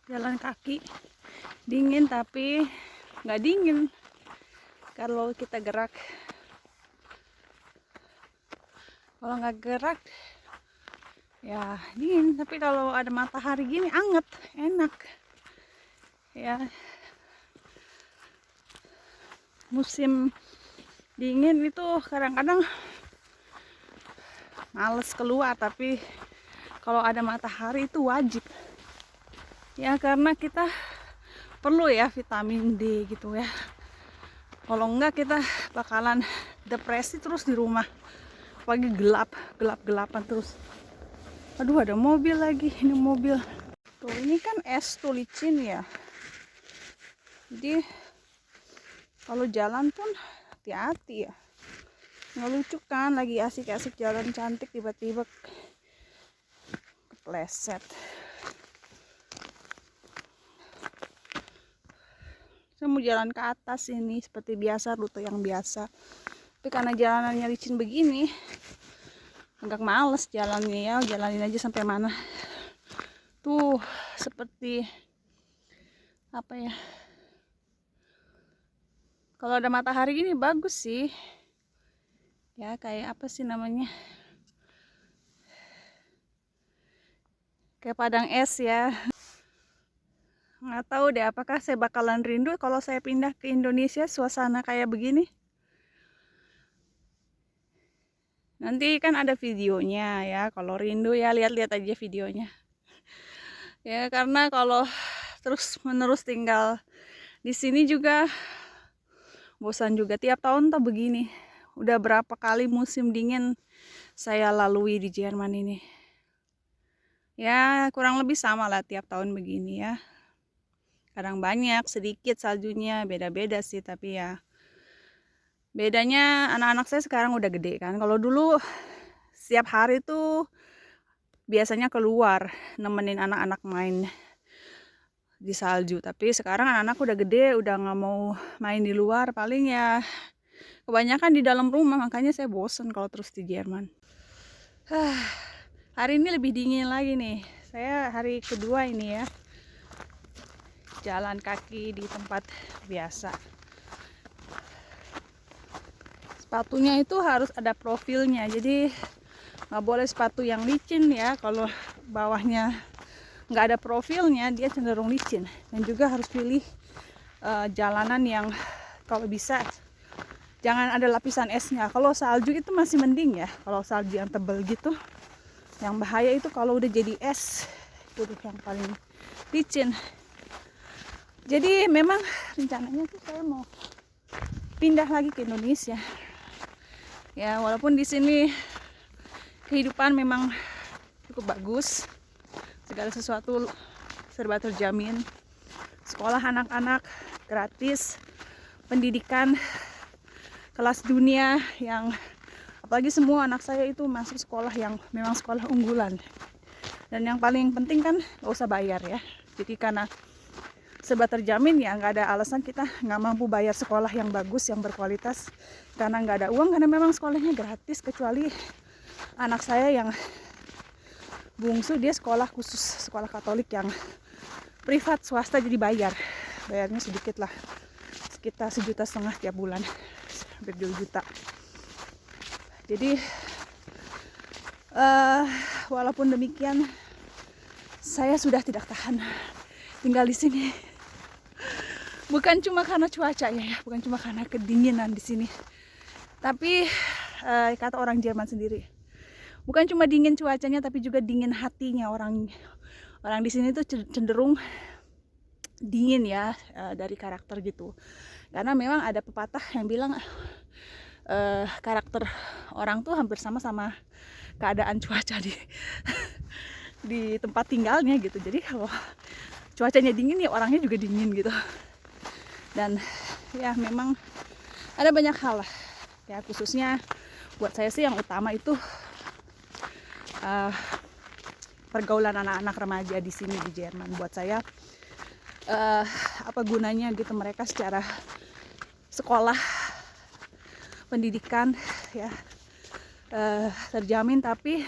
jalan kaki dingin, tapi nggak dingin kalau kita gerak. Kalau nggak gerak ya dingin, tapi kalau ada matahari gini anget, enak ya. Musim dingin itu kadang-kadang males keluar, tapi kalau ada matahari itu wajib ya, karena kita perlu ya vitamin D gitu ya. Kalau enggak kita bakalan depresi terus di rumah, pagi gelap-gelapan terus. Aduh, ada mobil lagi, ini mobil tuh, ini kan es tuh, licin ya, jadi kalau jalan pun hati-hati ya. Nggak lucu kan, lagi asik-asik jalan cantik tiba-tiba kepleset. Saya mau jalan ke atas ini seperti biasa, rute yang biasa, tapi karena jalanannya licin begini agak males jalannya ya. Jalanin aja sampai mana tuh, seperti apa ya, kalau ada matahari gini bagus sih ya, kayak apa sih namanya, kayak padang es ya. Nggak tahu deh apakah saya bakalan rindu kalau saya pindah ke Indonesia suasana kayak begini. Nanti kan ada videonya ya, kalau rindu ya lihat-lihat aja videonya ya, karena kalau terus menerus tinggal di sini juga bosan juga. Tiap tahun tuh begini, udah berapa kali musim dingin saya lalui di Jerman ini ya, kurang lebih sama lah tiap tahun begini ya. Kadang banyak, sedikit saljunya, beda-beda sih, tapi ya bedanya anak-anak saya sekarang udah gede kan. Kalau dulu setiap hari tuh biasanya keluar nemenin anak-anak main di salju, tapi sekarang anak-anak udah gede, udah nggak mau main di luar, paling ya kebanyakan di dalam rumah. Makanya saya bosen kalau terus di Jerman. Hari ini lebih dingin lagi nih, saya hari kedua ini ya jalan kaki di tempat biasa. Sepatunya itu harus ada profilnya, jadi nggak boleh sepatu yang licin ya. Kalau bawahnya nggak ada profilnya dia cenderung licin. Dan juga harus pilih jalanan yang kalau bisa jangan ada lapisan esnya. Kalau salju itu masih mending ya, kalau salju yang tebal gitu. Yang bahaya itu kalau udah jadi es, itu yang paling licin. Jadi memang rencananya tuh saya mau pindah lagi ke Indonesia ya, walaupun di sini kehidupan memang cukup bagus, segala sesuatu serba terjamin, sekolah anak-anak gratis, pendidikan kelas dunia, yang apalagi semua anak saya itu masuk sekolah yang memang sekolah unggulan, dan yang paling penting kan gak usah bayar ya. Jadi karena serba terjamin ya, nggak ada alasan kita nggak mampu bayar sekolah yang bagus, yang berkualitas, karena nggak ada uang, karena memang sekolahnya gratis. Kecuali anak saya yang bungsu, dia sekolah khusus, sekolah Katolik yang privat swasta, jadi bayarnya sedikit lah, sekitar 1,5 juta tiap bulan, hampir 2 juta. Jadi walaupun demikian saya sudah tidak tahan tinggal di sini. Bukan cuma karena cuacanya ya, bukan cuma karena kedinginan di sini, tapi kata orang Jerman sendiri, bukan cuma dingin cuacanya, tapi juga dingin hatinya. Orang di sini tuh cenderung dingin ya, dari karakter gitu. Karena memang ada pepatah yang bilang karakter orang tuh hampir sama keadaan cuaca di tempat tinggalnya gitu. Jadi kalau cuacanya dingin ya orangnya juga dingin gitu. Dan ya memang ada banyak hal lah ya, khususnya buat saya sih yang utama itu pergaulan anak-anak remaja di sini di Jerman. Buat saya apa gunanya gitu mereka secara sekolah, pendidikan ya terjamin, tapi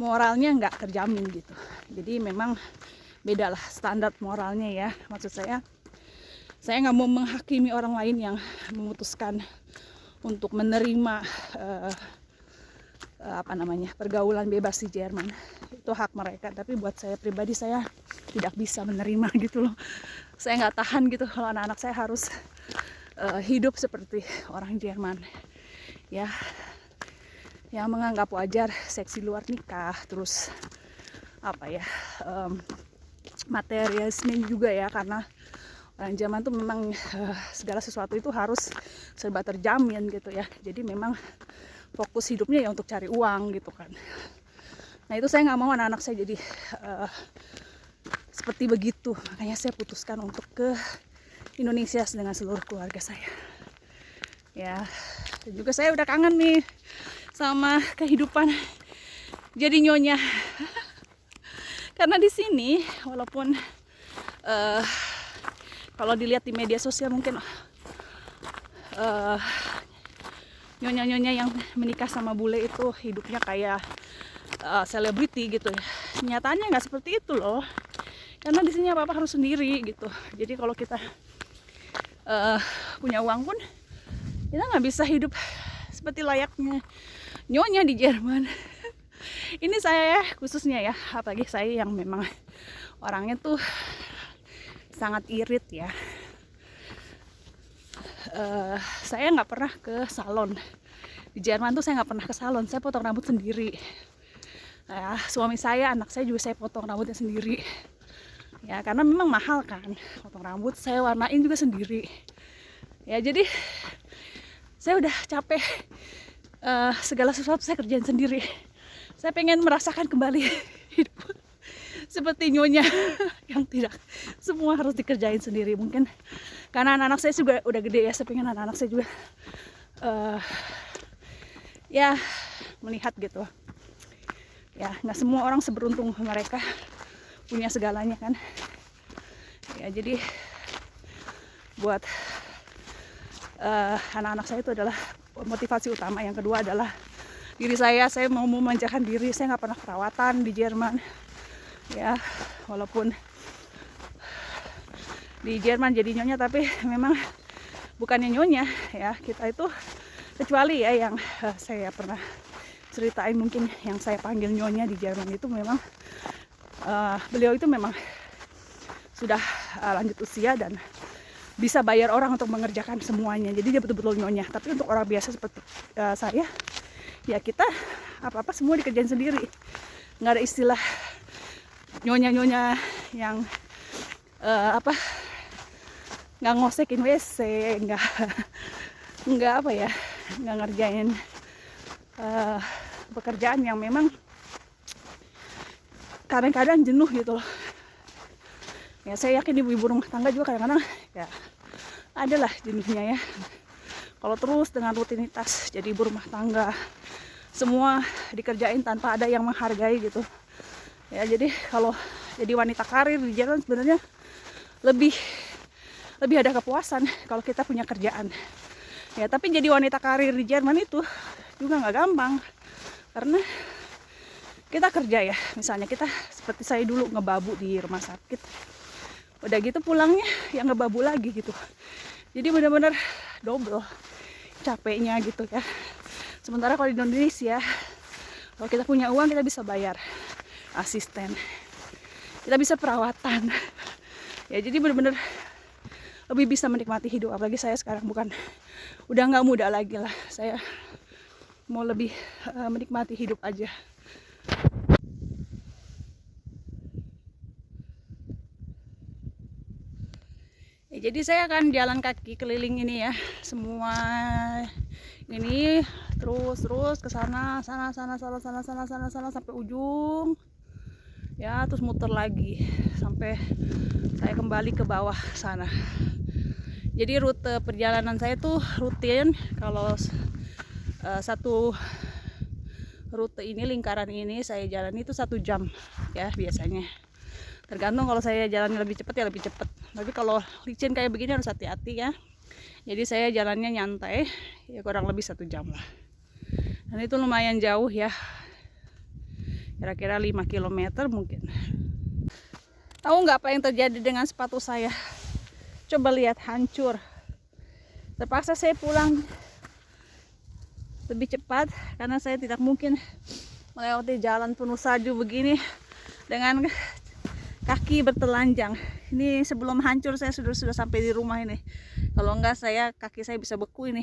moralnya nggak terjamin gitu. Jadi memang beda lah standar moralnya ya. Maksud saya nggak mau menghakimi orang lain yang memutuskan untuk menerima pergaulan bebas di Jerman. Itu hak mereka, tapi buat saya pribadi saya tidak bisa menerima gitu loh. Saya nggak tahan gitu kalau anak-anak saya harus hidup seperti orang Jerman ya, yang menganggap wajar seks di luar nikah, terus materialisme juga ya, karena orang Jerman tuh memang segala sesuatu itu harus serba terjamin gitu ya. Jadi memang fokus hidupnya ya untuk cari uang gitu kan. Nah itu saya nggak mau anak-anak saya jadi seperti begitu. Makanya saya putuskan untuk ke Indonesia dengan seluruh keluarga saya. Ya, dan juga saya udah kangen nih sama kehidupan jadi nyonya. Karena di sini walaupun kalau dilihat di media sosial mungkin nyonya-nyonya yang menikah sama bule itu hidupnya kayak selebriti gitu ya. Nyatanya nggak seperti itu loh. Karena di sini apa-apa harus sendiri gitu. Jadi kalau kita punya uang pun kita nggak bisa hidup seperti layaknya nyonya di Jerman. Ini saya khususnya ya, apalagi saya yang memang orangnya tuh sangat irit ya. Saya nggak pernah ke salon di Jerman tuh, saya nggak pernah ke salon. Saya potong rambut sendiri. Suami saya, anak saya juga saya potong rambutnya sendiri. Ya karena memang mahal kan, potong rambut saya warnain juga sendiri. Ya jadi saya udah capek segala sesuatu saya kerjain sendiri. Saya pengen merasakan kembali hidup seperti nyonya yang tidak semua harus dikerjain sendiri. Mungkin karena anak-anak saya juga udah gede ya, saya pengen anak-anak saya juga ya melihat gitu ya, nggak semua orang seberuntung mereka punya segalanya kan ya. Jadi buat anak-anak saya itu adalah motivasi utama. Yang kedua adalah diri saya mau memanjakan diri. Saya nggak pernah perawatan di Jerman ya, walaupun di Jerman jadi nyonya, tapi memang bukannya nyonya ya kita itu, kecuali ya yang saya pernah ceritain mungkin yang saya panggil nyonya di Jerman itu memang beliau itu memang sudah lanjut usia dan bisa bayar orang untuk mengerjakan semuanya, jadi dia betul-betul nyonya. Tapi untuk orang biasa seperti saya ya, kita apa-apa semua dikerjain sendiri, nggak ada istilah nyonya-nyonya yang nggak ngosekin WC, nggak ngerjain pekerjaan yang memang kadang-kadang jenuh gitu loh. Ya saya yakin ibu-ibu rumah tangga juga kadang-kadang ya adalah jenuhnya ya. Kalau terus dengan rutinitas jadi ibu rumah tangga, semua dikerjain tanpa ada yang menghargai gitu. Ya jadi kalau jadi wanita karir di Jerman sebenarnya lebih ada kepuasan kalau kita punya kerjaan. Ya tapi jadi wanita karir di Jerman itu juga nggak gampang, karena kita kerja ya, misalnya kita seperti saya dulu ngebabu di rumah sakit, udah gitu pulangnya ya ngebabu lagi gitu. Jadi benar-benar double capeknya gitu ya. Sementara kalau di Indonesia, kalau kita punya uang kita bisa bayar asisten, kita bisa perawatan ya, jadi benar-benar lebih bisa menikmati hidup. Apalagi saya sekarang udah nggak muda lagi lah, saya mau lebih menikmati hidup aja. Ya, jadi saya akan jalan kaki keliling ini ya, semua ini terus ke sana sampai ujung ya, terus muter lagi sampai saya kembali ke bawah sana. Jadi rute perjalanan saya tuh rutin, kalau satu rute ini, lingkaran ini saya jalan itu 1 jam ya biasanya. Tergantung, kalau saya jalannya lebih cepat ya lebih cepat. Tapi kalau licin kayak begini harus hati-hati ya. Jadi saya jalannya nyantai ya, kurang lebih 1 jam lah. Dan itu lumayan jauh ya, kira-kira 5 km mungkin. Tahu nggak apa yang terjadi dengan sepatu saya? Coba lihat, hancur. Terpaksa saya pulang lebih cepat karena saya tidak mungkin melewati jalan penuh salju begini dengan kaki bertelanjang. Ini sebelum hancur saya sudah sampai di rumah ini. Kalau enggak kaki saya bisa beku ini.